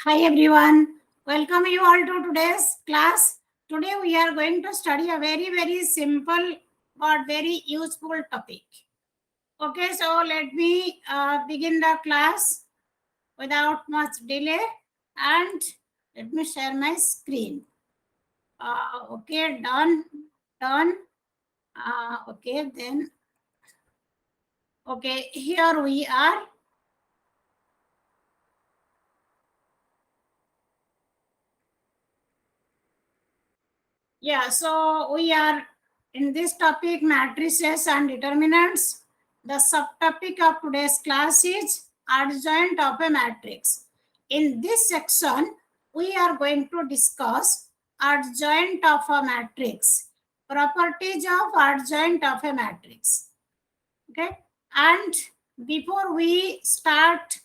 Hi everyone, welcome you all to today's class. Today we are going to study a very simple but very useful topic. Okay, so let me begin the class without much delay and let me share my screen. Okay, done. Okay, then, okay, here we are. Yeah, so we are in this topic, matrices and determinants. The subtopic of today's class is adjoint of a matrix. In this section, we are going to discuss adjoint of a matrix, properties of adjoint of a matrix. Okay, and before we start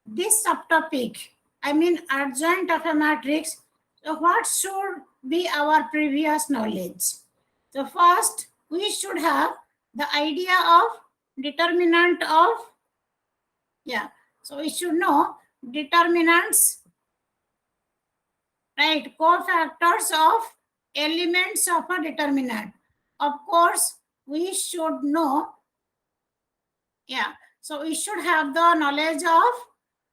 this subtopic, I mean adjoint of a matrix, so what should be our previous knowledge? So first, we should have the idea of determinant of, so we should know determinants, right, cofactors of elements of a determinant. Of course, we should know, so we should have the knowledge of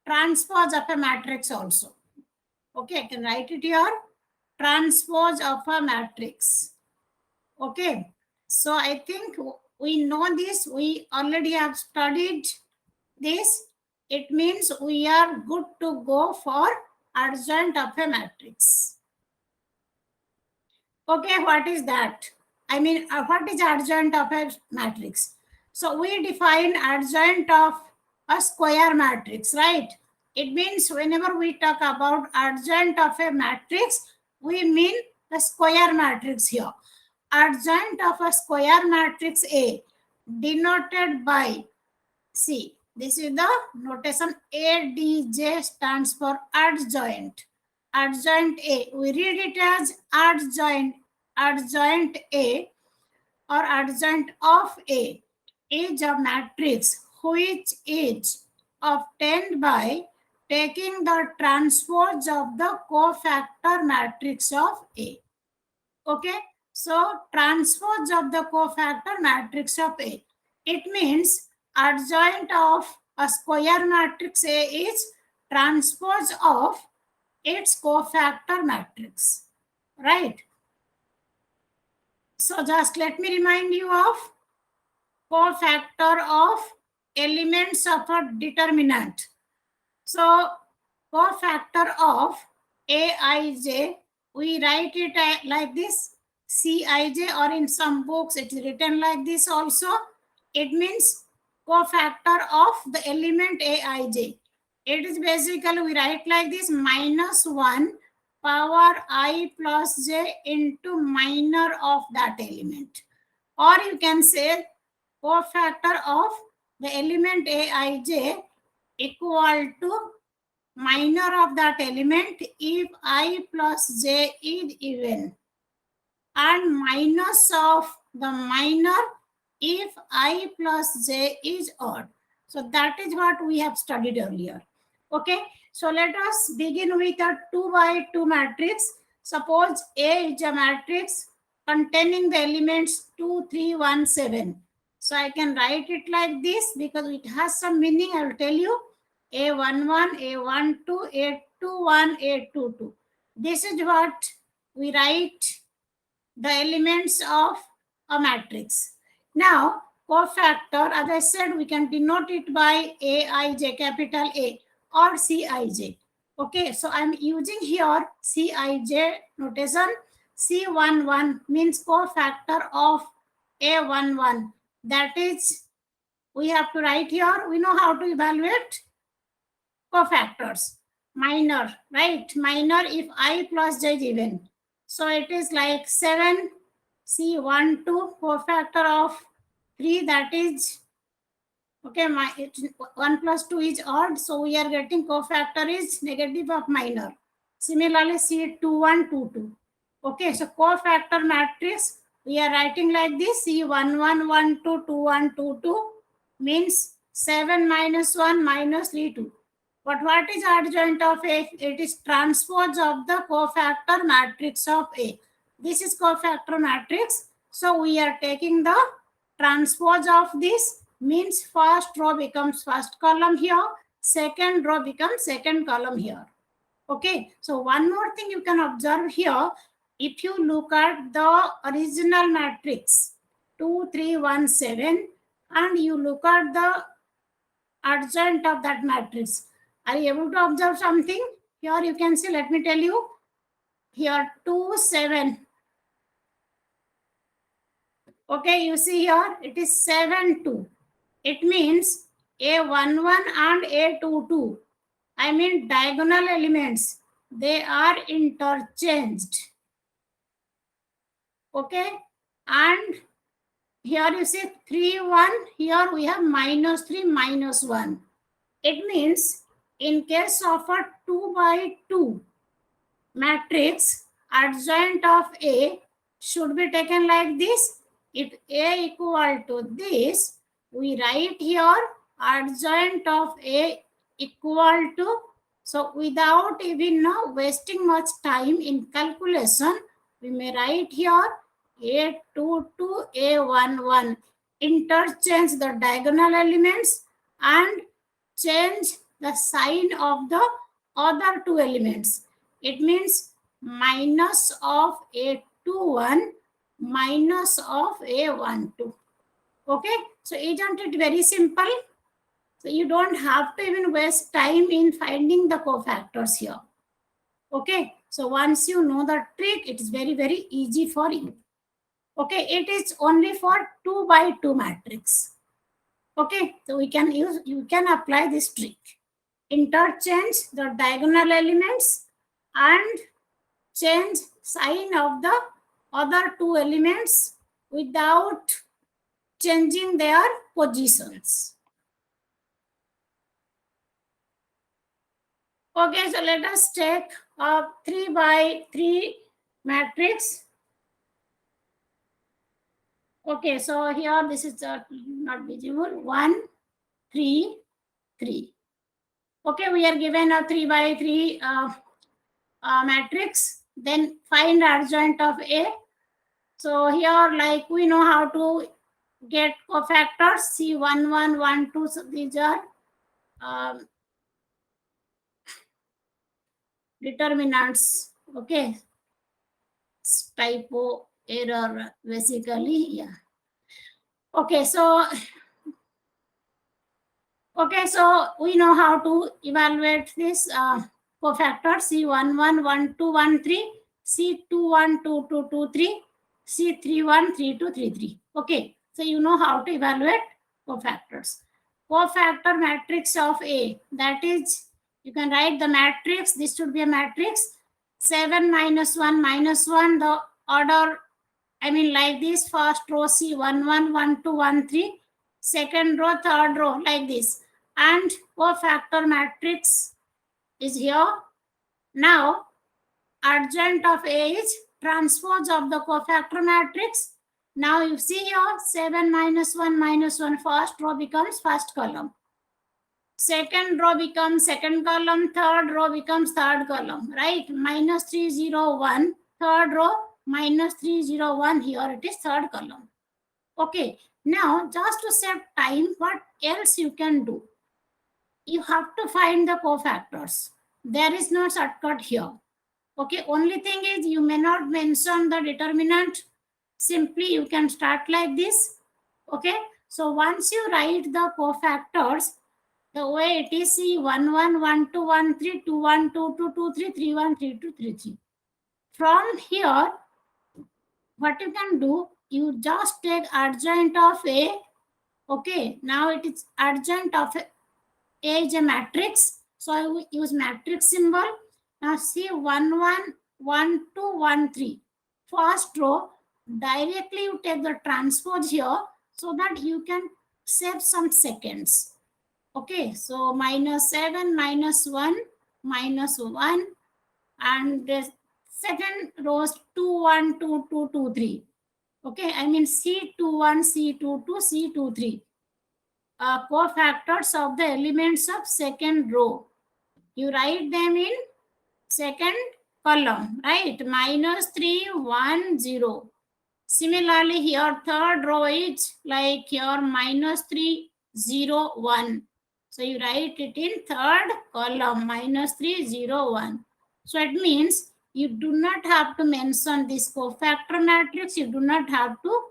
transpose of a matrix also. Okay, I can write it here. Transpose of a matrix. Okay, so I think we know this. We already have studied this. It means we are good to go for adjoint of a matrix. Okay, what is that? I mean, what is adjoint of a matrix? So we define adjoint of a square matrix, right? It means whenever we talk about adjoint of a matrix, we mean the square matrix here. Adjoint of a square matrix A, denoted by C. This is the notation ADJ, stands for adjoint. Adjoint A. We read it as adjoint. Adjoint A or adjoint of A is a matrix which is obtained by taking the transpose of the cofactor matrix of A. Okay, so transpose of the cofactor matrix of A. It means adjoint of a square matrix A is transpose of its cofactor matrix, right? So just let me remind you of cofactor of elements of a determinant. So cofactor of Aij, we write it like this, Cij, or in some books it is written like this also. It means cofactor of the element Aij. It is basically, we write like this, minus 1 power I plus j into minor of that element. Or you can say cofactor of the element Aij equal to minor of that element if I plus j is even, and minus of the minor if I plus j is odd. So that is what we have studied earlier. Okay, so let us begin with a 2 by 2 matrix. Suppose A is a matrix containing the elements 2, 3, 1, 7. So I can write it like this because it has some meaning. I will tell you. A11, A12, A21, A22. This is what we write the elements of a matrix. Now, cofactor, as I said, we can denote it by Aij, capital A, or Cij. Okay, so I'm using here Cij notation. C11 means cofactor of A11. That is, we have to write here. We know how to evaluate cofactors. Minor, right? Minor if I plus j is even. So it is like 7 C1 2 cofactor of 3, that is, okay, 1 plus 2 is odd. So we are getting cofactor is negative of minor. Similarly, C21 2 2. Okay, so cofactor matrix we are writing like this, C11 1 2 2 1 2 2 means 7 minus 1 minus 3 2. But what is adjoint of A? It is transpose of the cofactor matrix of A. This is cofactor matrix. So we are taking the transpose of this, means first row becomes first column here, second row becomes second column here. Okay, so one more thing you can observe here. If you look at the original matrix 2, 3, 1, 7, and you look at the adjoint of that matrix, are you able to observe something? Here you can see, let me tell you. Here 2, 7. Okay, you see here, it is 7, 2. It means A11 and A22. I mean diagonal elements. They are interchanged. Okay, and here you see 3, 1. Here we have minus 3, minus 1. It means in case of a 2 by 2 matrix, adjoint of A should be taken like this. If A equal to this, we write here adjoint of A equal to, so without even wasting much time in calculation, we may write here A22, A11. Interchange the diagonal elements and change the sign of the other two elements. It means minus of A21 minus of A12. Okay, so isn't it very simple? So you don't have to even waste time in finding the cofactors here. Okay, so once you know the trick, it is very, very easy for you. Okay, it is only for 2 by 2 matrix. Okay, so you can apply this trick. Interchange the diagonal elements and change sign of the other two elements without changing their positions. Okay, so let us take a 3 by 3 matrix. Okay, so here this is not visible. 1, 3, 3. Okay, we are given a 3 by 3 matrix. Then find adjoint of A. So here, like we know how to get cofactors, C1, 1, 1, 2. So these are determinants. Okay, it's typo error basically. Yeah. Okay, so we know how to evaluate this cofactor C11, 1, 2, 1, 3, C21, 2, 2, 2, 3, C31, 3, 2, 3, 3. Okay, so you know how to evaluate cofactors. Cofactor matrix of A, that is, you can write the matrix. This should be a matrix 7 minus 1 minus 1. The order, I mean, like this: first row C1, 1, 1, 2, 1, 3, second row, third row, like this. And cofactor matrix is here. Now, adjoint of A is transpose of the cofactor matrix. Now you see here 7 minus 1 minus 1, first row becomes first column. Second row becomes second column, third row becomes third column, right? Minus 3, 0, 1, third row, minus 3, 0, 1, here it is third column. Okay, now just to save time, what else you can do? You have to find the cofactors. There is no shortcut here. Okay, only thing is you may not mention the determinant. Simply you can start like this. Okay, so once you write the cofactors, the way it is C 1, 1, 1, 2, 1, 3, 2, 1, 2, 2, 2, 3, 3, 1, 3, 2, 3, 3. From here, what you can do, you just take adjoint of A. Okay, now it is adjoint of A is a matrix. So I will use matrix symbol. Now see 1, 1, 1, 2, 1, 3. First row, directly you take the transpose here so that you can save some seconds. Okay, so minus 7, minus 1, minus 1. And the second row is 2, 1, 2, 2, 2, 3. Okay, I mean C21, C22, C23. Cofactors of the elements of second row. you write them in second column, right? -3, 1, 0. Similarly, here third row is like here -3, 0, 1. So you write it in third column, -3, 0, 1. So it means you do not have to mention this cofactor matrix. You do not have to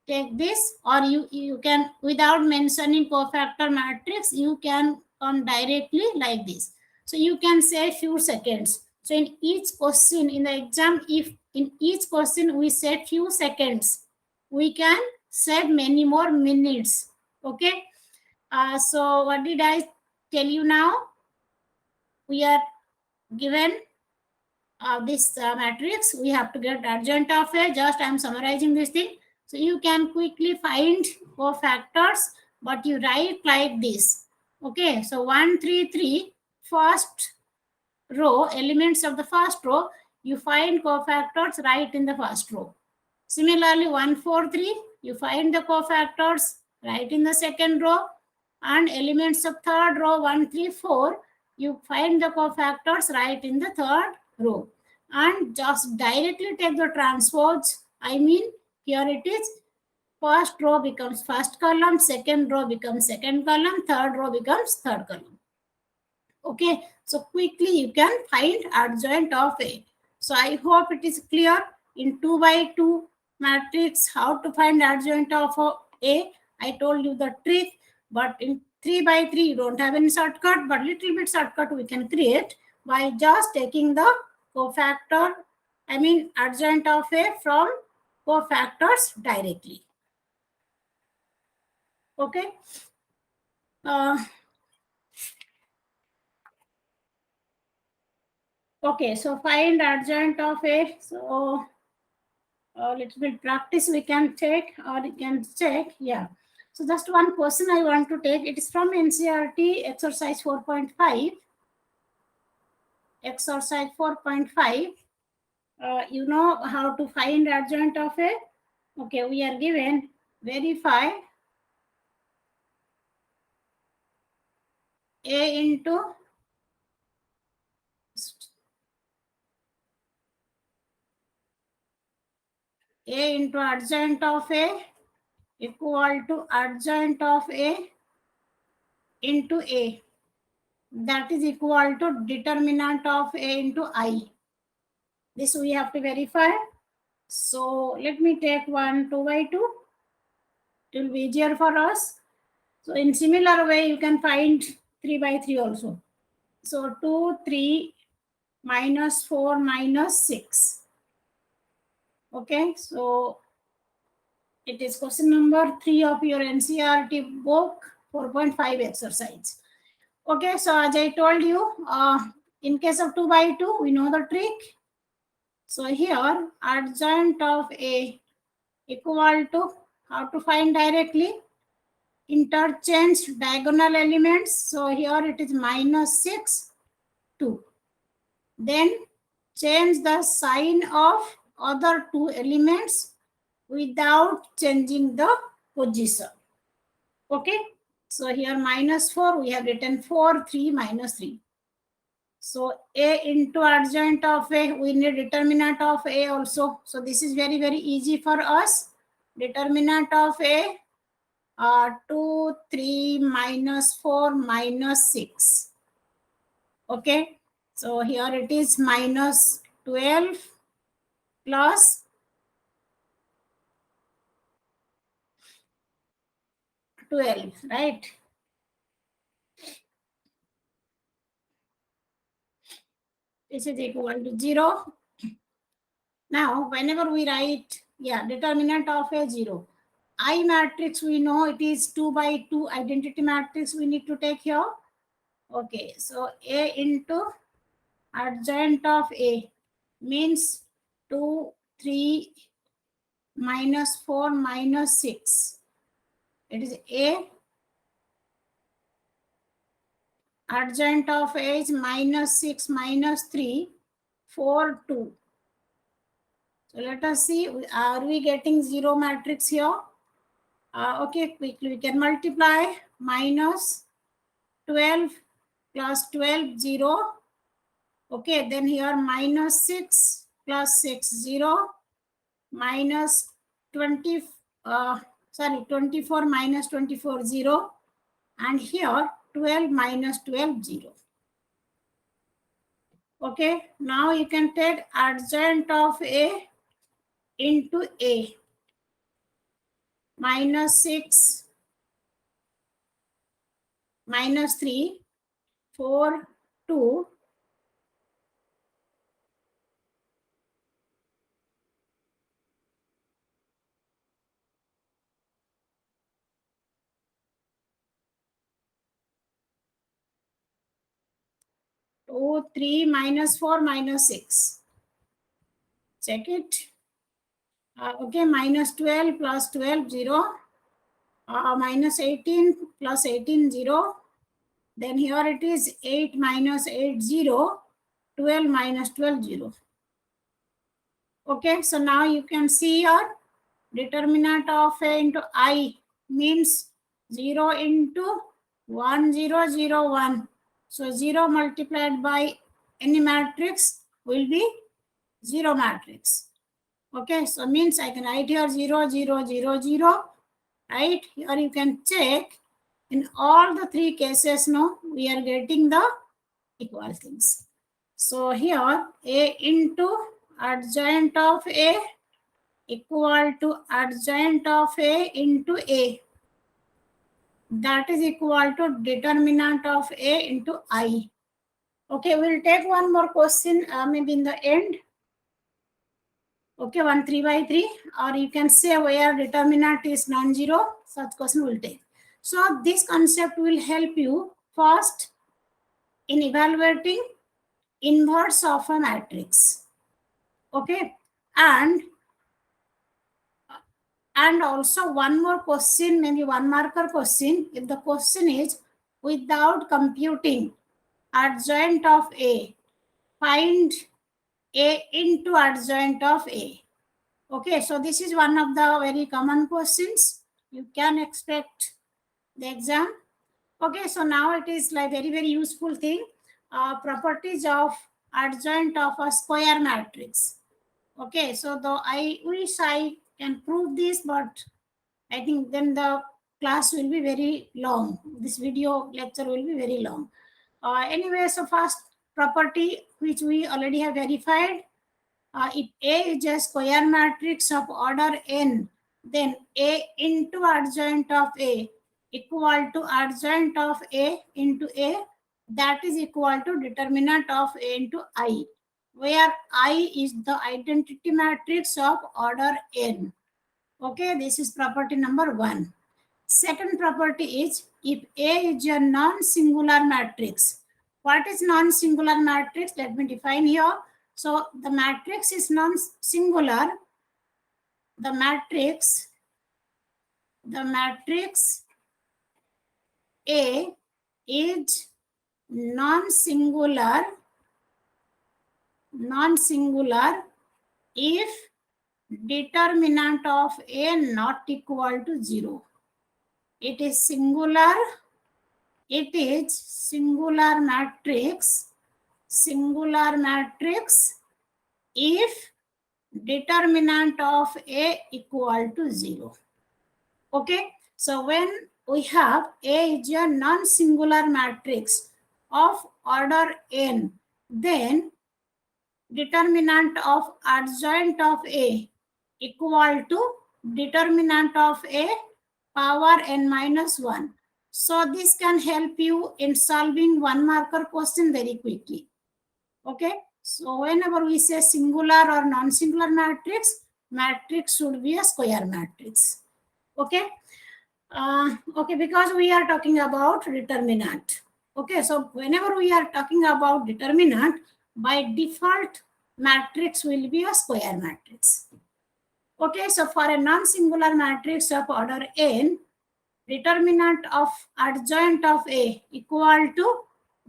take this, or you can, without mentioning cofactor matrix, you can come directly like this. So you can say few seconds. So in each question in the exam, if in each question we say few seconds, we can save many more minutes. Okay. So what did I tell you now? We are given this matrix. We have to get adjoint of A. Just I am summarizing this thing. So you can quickly find cofactors, but you write like this. Okay. So 1, 3, 3, first row, elements of the first row, you find cofactors right in the first row. Similarly, 1, 4, 3, you find the cofactors right in the second row, and elements of third row 1, 3, 4, you find the cofactors right in the third row. And just directly take the transpose. I mean, here it is, first row becomes first column, second row becomes second column, third row becomes third column. Okay, so quickly you can find adjoint of A. So I hope it is clear in 2 by 2 matrix how to find adjoint of A. I told you the trick, but in 3 by 3 you don't have any shortcut, but little bit shortcut we can create by just taking the cofactor, I mean adjoint of A from cofactors directly. Okay. Okay, so find adjoint of A. So little bit practice we can take, or you can check. Yeah. So just one question I want to take. It is from NCERT exercise 4.5. Exercise 4.5. You know how to find adjoint of A. Okay, we are given verify A into adjoint of A equal to adjoint of A into A. That is equal to determinant of A into I. This we have to verify. So let me take 1, 2 by 2. It will be easier for us. So in similar way, you can find 3 by 3 also. So 2, 3, minus 4, minus 6. Okay, so it is question number 3 of your NCERT book 4.5 exercise. Okay, so as I told you, in case of 2 by 2, we know the trick. So here, adjoint of A equal to, how to find directly? Interchange diagonal elements. So here it is -6, 2. Then change the sign of other two elements without changing the position. Okay. So here -4, we have written 4, 3, -3. So A into adjoint of A, we need determinant of A also. So this is very, very easy for us. Determinant of A, 2, 3, -4, -6. Okay. So here it is -12 plus 12, right? This is equal to 0. Now, whenever we write, determinant of A 0. I matrix, we know it is 2 by 2 identity matrix we need to take here. Okay, so A into adjoint of A means 2, 3, -4, -6. It is A. Adjoint of A is -6, -3, 4, 2. So let us see, are we getting 0 matrix here? Okay, quickly we can multiply. -12 plus 12, 0. Okay, then here minus 6 plus 6, 0. Minus 20, 24 minus 24, 0. And here 12 minus 12, 0. Okay, now you can take adjoint of A into A. Minus 6, minus 3, 4, 2. Oh, 3 minus 4 minus 6. Check it. Okay, minus 12 plus 12, 0. Minus 18 plus 18, 0. Then here it is 8 minus 8, 0. 12 minus 12, 0. Okay, so now you can see your determinant of A into I means 0 into 1, 0, 0, 1. So 0 multiplied by any matrix will be 0 matrix. Okay, so means I can write here 0, 0, 0, 0. Right, here you can check in all the three cases. Now we are getting the equal things. So here A into adjoint of A equal to adjoint of A into A. That is equal to determinant of A into I. Okay, we'll take one more question maybe in the end. Okay, 1 3 by 3, or you can say where determinant is non-zero, such question will take. So this concept will help you first in evaluating inverse of a matrix. Okay, and also one more question, maybe one marker question. If the question is without computing adjoint of A, find A into adjoint of A. Okay, so this is one of the very common questions you can expect the exam. Okay, so now it is like very useful thing. Properties of adjoint of a square matrix. Okay, so though I wish I can prove this, but I think then the class will be very long. This video lecture will be very long. Anyway, so first property which we already have verified. If A is a square matrix of order n, then A into adjoint of A equal to adjoint of A into A, that is equal to determinant of A into I, where I is the identity matrix of order n. Okay, this is property number 1. Second property is if A is a non-singular matrix. What is non-singular matrix? Let me define here. So the matrix is non-singular. The matrix A is non-singular if determinant of A not equal to 0. It is singular matrix if determinant of A equal to 0. Okay, so when we have A is a non-singular matrix of order n, then determinant of adjoint of A equal to determinant of A power n minus 1. So this can help you in solving one marker question very quickly. Okay, so whenever we say singular or non-singular matrix should be a square matrix. Okay, okay, because we are talking about determinant. Okay, so whenever we are talking about determinant, by default matrix will be a square matrix. Okay, so for a non-singular matrix of order n, determinant of adjoint of A equal to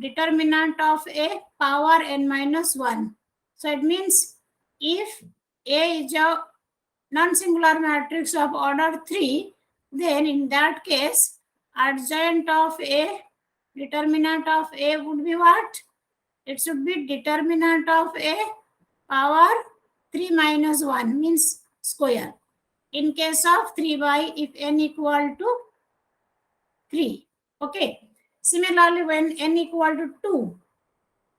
determinant of A power n minus 1. So it means if A is a non-singular matrix of order 3, then in that case adjoint of A Determinant of A would be what? It should be determinant of A power 3 minus 1 means square. In case of 3 by if n equal to 3. Okay. Similarly, when n equal to 2,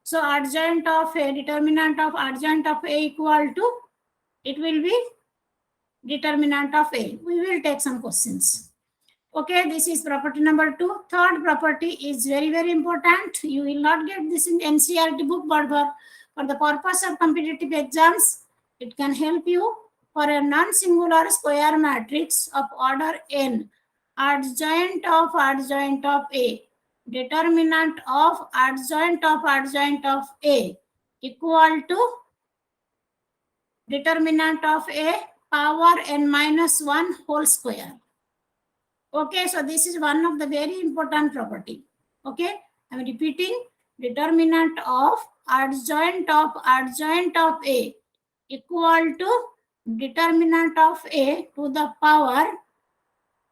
so adjoint of A, determinant of adjoint of A equal to, it will be determinant of A. We will take some questions. Okay, this is property number 2. Third property is very, very important. You will not get this in NCERT book, but for the purpose of competitive exams, it can help you for a non-singular square matrix of order n, adjoint of A, determinant of A equal to determinant of A power n minus 1 whole square. Okay, so this is one of the very important property. Okay, I'm repeating, determinant of adjoint of A equal to determinant of A to the power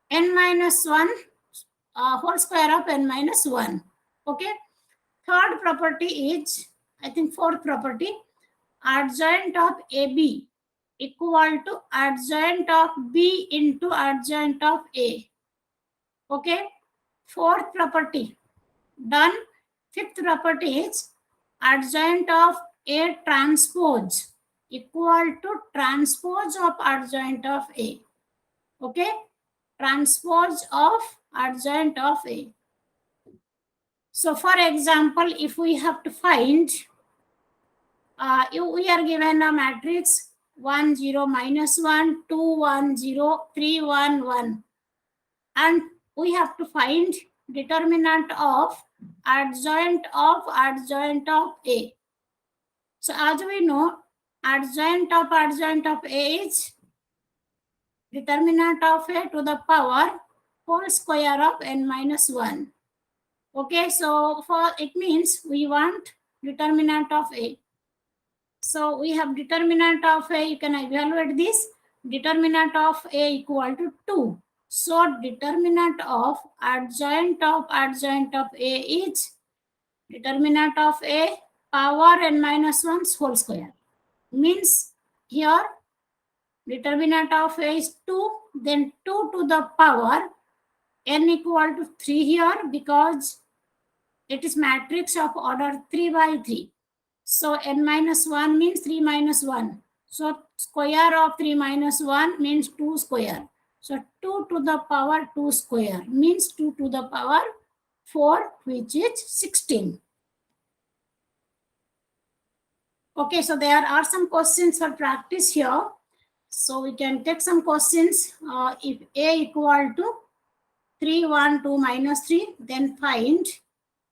n minus 1 whole square of n minus 1. Okay, third property is, I think fourth property, adjoint of AB equal to adjoint of B into adjoint of A. Okay, fourth property done. Fifth property is adjoint of A transpose equal to transpose of adjoint of A. Okay, transpose of adjoint of A. So for example, if we have to find, we are given a matrix 1 0 minus 1 2 1 0 3 1 1, and we have to find determinant of adjoint of A. So as we know, adjoint of A is determinant of A to the power whole square of n minus 1. Okay, so for it means we want determinant of A. So we have determinant of A, you can evaluate this. Determinant of A equal to 2. So determinant of adjoint of A is determinant of A power n minus 1 whole square. Means here determinant of A is 2, then 2 to the power n equal to 3 here, because it is matrix of order 3 by 3. So n minus 1 means 3 minus 1. So square of 3 minus 1 means 2 square. So 2 to the power 2 square means 2 to the power 4, which is 16. Okay, so there are some questions for practice here. So we can take some questions. If A equal to 3, 1, 2, minus 3, then find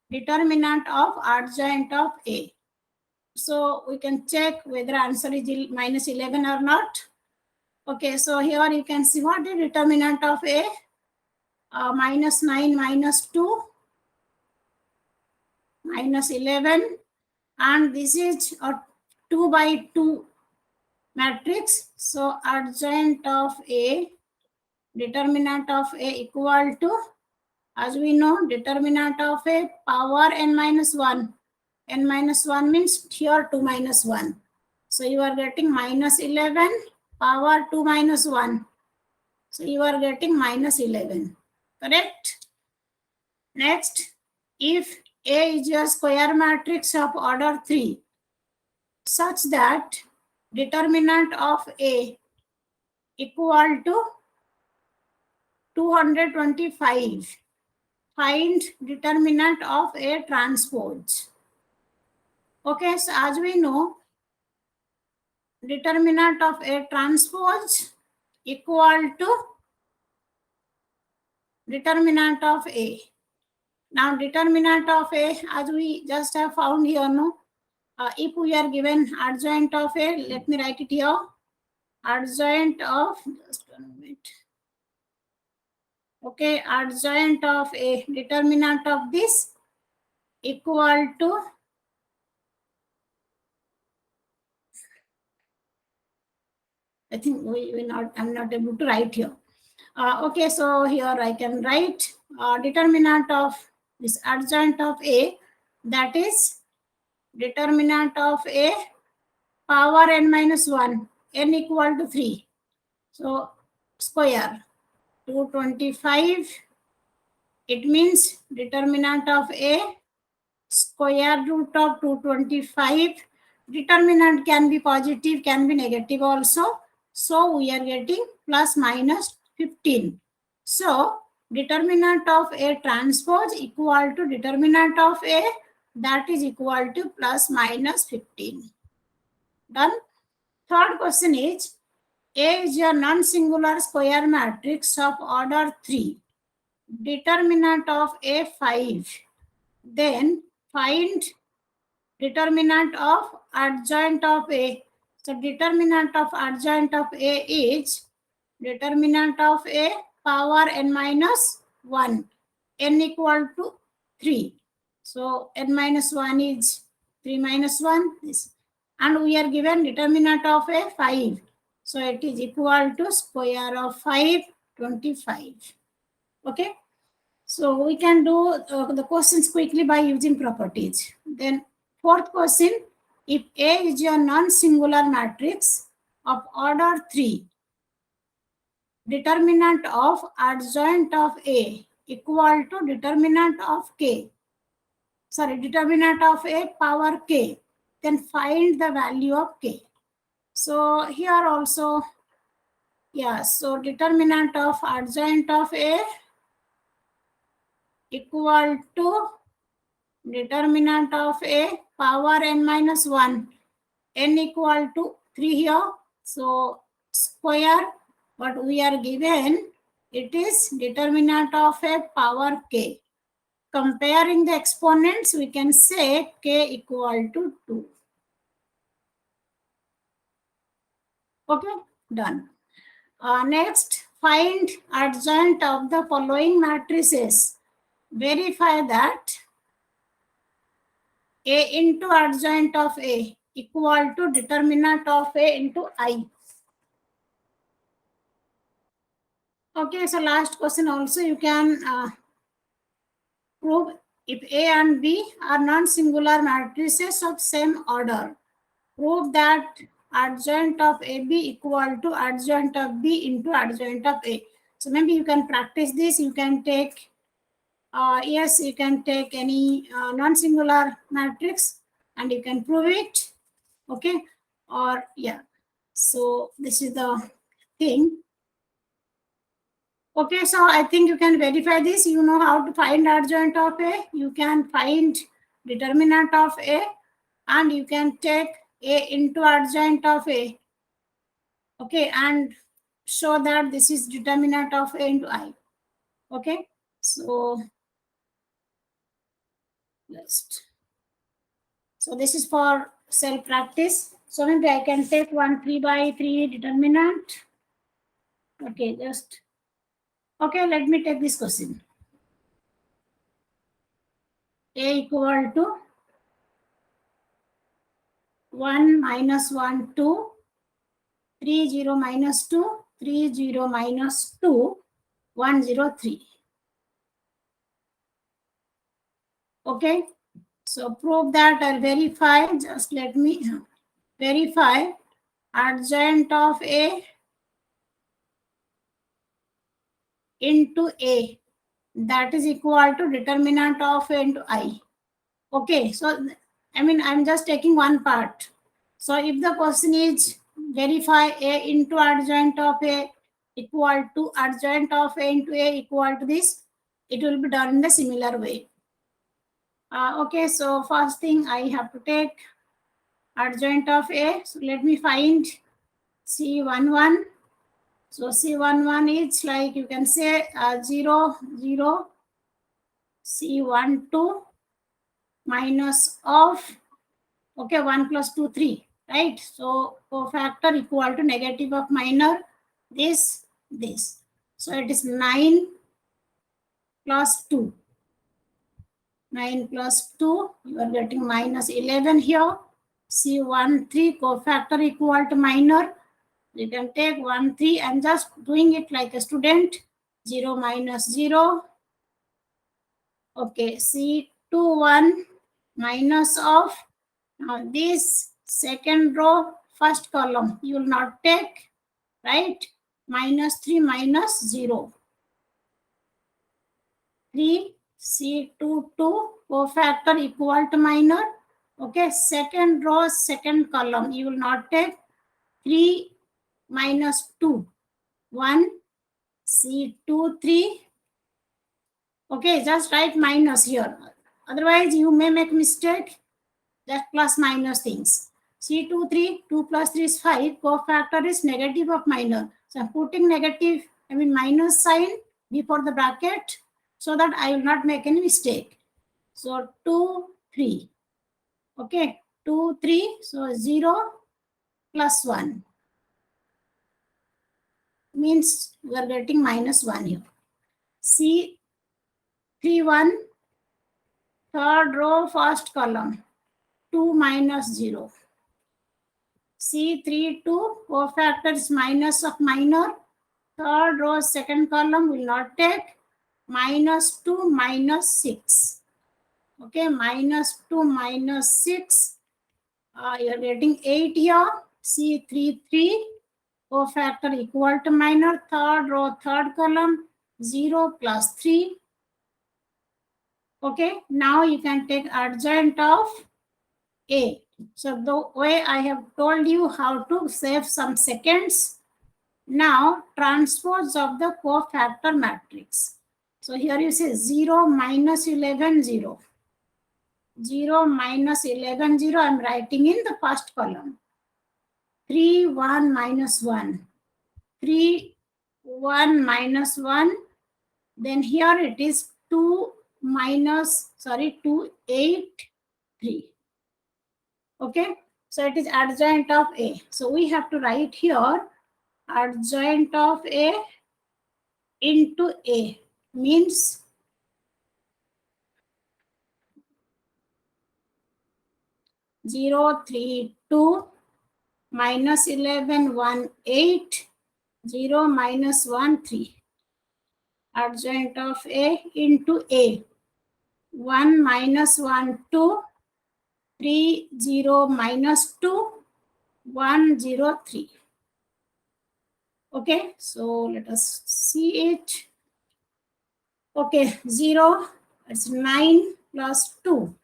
determinant of adjoint of A. So we can check whether answer is minus 11 or not. Okay, so here you can see what the determinant of A, minus 9, minus 2, minus 11, and this is a 2 by 2 matrix. So adjoint of A, determinant of A equal to, as we know, determinant of A power n minus 1. N minus 1 means here 2 minus 1. So you are getting minus 11 power 2 minus 1. So you are getting minus 11. Correct? Next, if A is a square matrix of order 3, such that determinant of A equal to 225, find determinant of A transpose. Okay, so as we know, determinant of A transpose equal to determinant of A. Now determinant of A, as we just have found here, no? If we are given adjoint of A, let me write it here. Adjoint of, just 1 minute. Okay, adjoint of A, determinant of this equal to, I think I'm not able to write here. Okay, so here I can write determinant of this adjoint of A, that is determinant of A power n minus 1, n equal to 3. So square 225, it means determinant of A square root of 225. Determinant can be positive, can be negative also. So we are getting plus minus 15. So determinant of A transpose equal to determinant of A, that is equal to plus minus 15. Done. Third question is, A is a non-singular square matrix of order 3. Determinant of A 5. Then find determinant of adjoint of A. So determinant of adjoint of A is determinant of A power n minus 1, n equal to 3. So n minus 1 is 3 minus 1. This. And we are given determinant of A 5. So it is equal to square of 5, 25. Okay. So we can do the questions quickly by using properties. Then fourth question, if A is a non-singular matrix of order 3, determinant of adjoint of A equal to determinant of K. Sorry, determinant of A power K. Then find the value of K. So here also, yeah, so determinant of adjoint of A equal to determinant of A power n minus 1, n equal to 3 here. So square, what we are given, it is determinant of A power K. Comparing the exponents, we can say K equal to 2. Okay, done. Next, find adjoint of the following matrices. Verify that A into adjoint of A equal to determinant of A into I. Okay, so last question also you can prove if A and B are non-singular matrices of same order. Prove that adjoint of AB equal to adjoint of B into adjoint of A. So maybe you can practice this. You can take, yes, you can take any non-singular matrix and you can prove it. Okay, or yeah. So this is the thing. Okay, so I think you can verify this. You know how to find adjoint of A. You can find determinant of A and you can take A into adjoint of A. Okay, and show that this is determinant of A into I. Okay, so just. So this is for self practice. So maybe I can take 1 3 by 3 determinant. Okay, just. Okay, let me take this question. A equal to 1 minus 1 2, 3 0 minus 2, 3 0 minus 2, 1 0 3. Okay, so prove that or verify. Just let me verify adjoint of A into A, that is equal to determinant of A into I. Okay, so I mean I'm just taking one part. So if the question is verify A into adjoint of A equal to adjoint of A into A equal to this, it will be done in the similar way. Okay, so first thing I have to take adjoint of A. So let me find C11. So C11 is like you can say 0 0 C12 minus of, okay, 1 plus 2 3, right? So cofactor equal to negative of minor this. So it is 9 plus 2. 9 plus 2, you are getting minus 11 here. C13 cofactor equal to minor. You can take 1 3 and just doing it like a student. 0 minus 0. Okay, C21 minus of, now this second row, first column, you will not take, right? -3 minus 0. 3 C22 cofactor equal to minor. Okay, second row, second column, you will not take 3 minus 2. 1 C23. Okay, just write minus here. Otherwise, you may make mistake. Just plus minus things. C23, 2 plus 3 is 5. Cofactor is negative of minor. So I'm putting negative, minus sign before the bracket so that I will not make any mistake. So 2, 3. Okay, 2, 3. So 0 plus 1 means we are getting -1 here. C31, third row, first column, 2 minus 0. C32, cofactor is minus of minor. Third row, second column will not take. -2 minus 6. Okay, -2 minus 6. You are getting 8 here. C33, cofactor equal to minor. Third row, third column, 0 plus 3. Okay, now you can take adjoint of A. So the way I have told you how to save some seconds. Now transpose of the cofactor matrix. So here you say 0 minus 11 0. 0 minus 11 0. I am writing in the first column. 3 1 minus 1. 3 1 minus 1. Then here it is 2 8 3. Okay, so it is adjoint of A. So we have to write here adjoint of A into A means 0 3 2 minus 11 1 8 0 minus 1 3. Adjoint of A into A. 1 minus 1 2 3 0 minus 2 1 0 3. Okay, so let us see it. Okay, 0, it's 9 plus 2,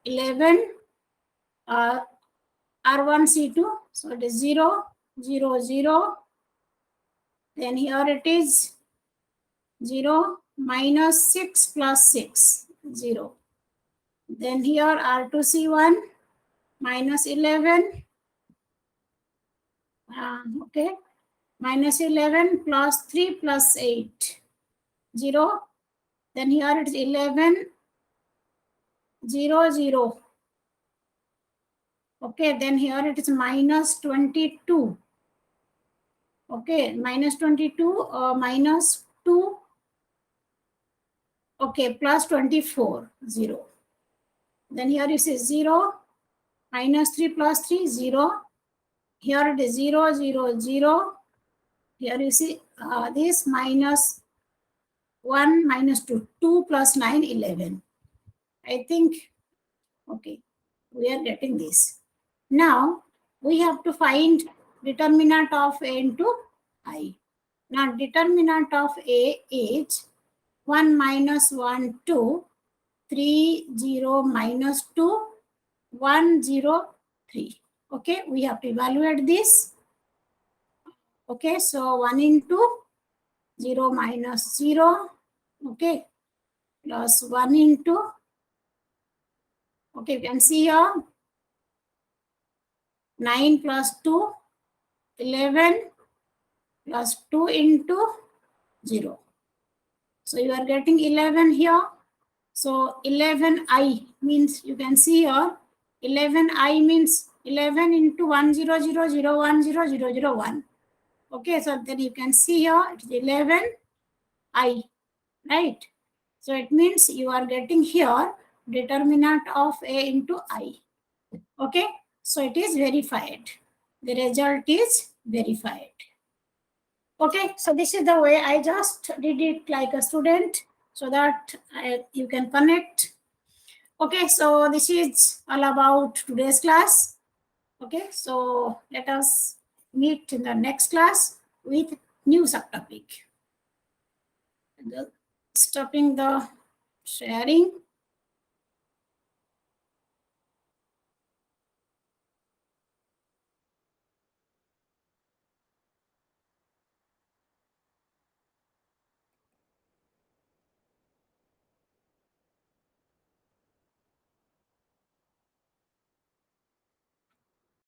11, R1, C2, so it is 0, 0, 0. Then here it is 0 minus 6 plus 6, 0. Then here R2, C1 minus 11, okay, minus 11 plus 3 plus 8, 0. Then here it is 11, 0, 0. Okay, then here it is minus 22. Okay, minus 22 minus 2. Okay, plus 24, 0. Then here you say 0, minus 3 plus 3, 0. Here it is 0, 0, 0. Here you see this minus 1, minus 2, 2 plus 9, 11. I think, okay, we are getting this. Now, we have to find determinant of A into I. Now, determinant of A is 1 minus 1, 2, 3, 0, minus 2, 1, 0, 3. Okay, we have to evaluate this. Okay, so 1 into 0 minus 0, okay, plus 1 into, okay, you can see here, 9 plus 2, 11 plus 2 into 0. So you are getting 11 here. So 11i means, you can see here, 11i means 11 into 1, 0, 0, 0, 1, 0, 0, 0, 1. Okay, so then you can see here, it's 11i, right? So it means you are getting here determinant of A into I. Okay, so it is verified. The result is verified. Okay, so this is the way I just did it like a student. so that you can connect. Okay, so this is all about today's class. Okay, so let us meet in the next class with new subtopic. Stopping the sharing.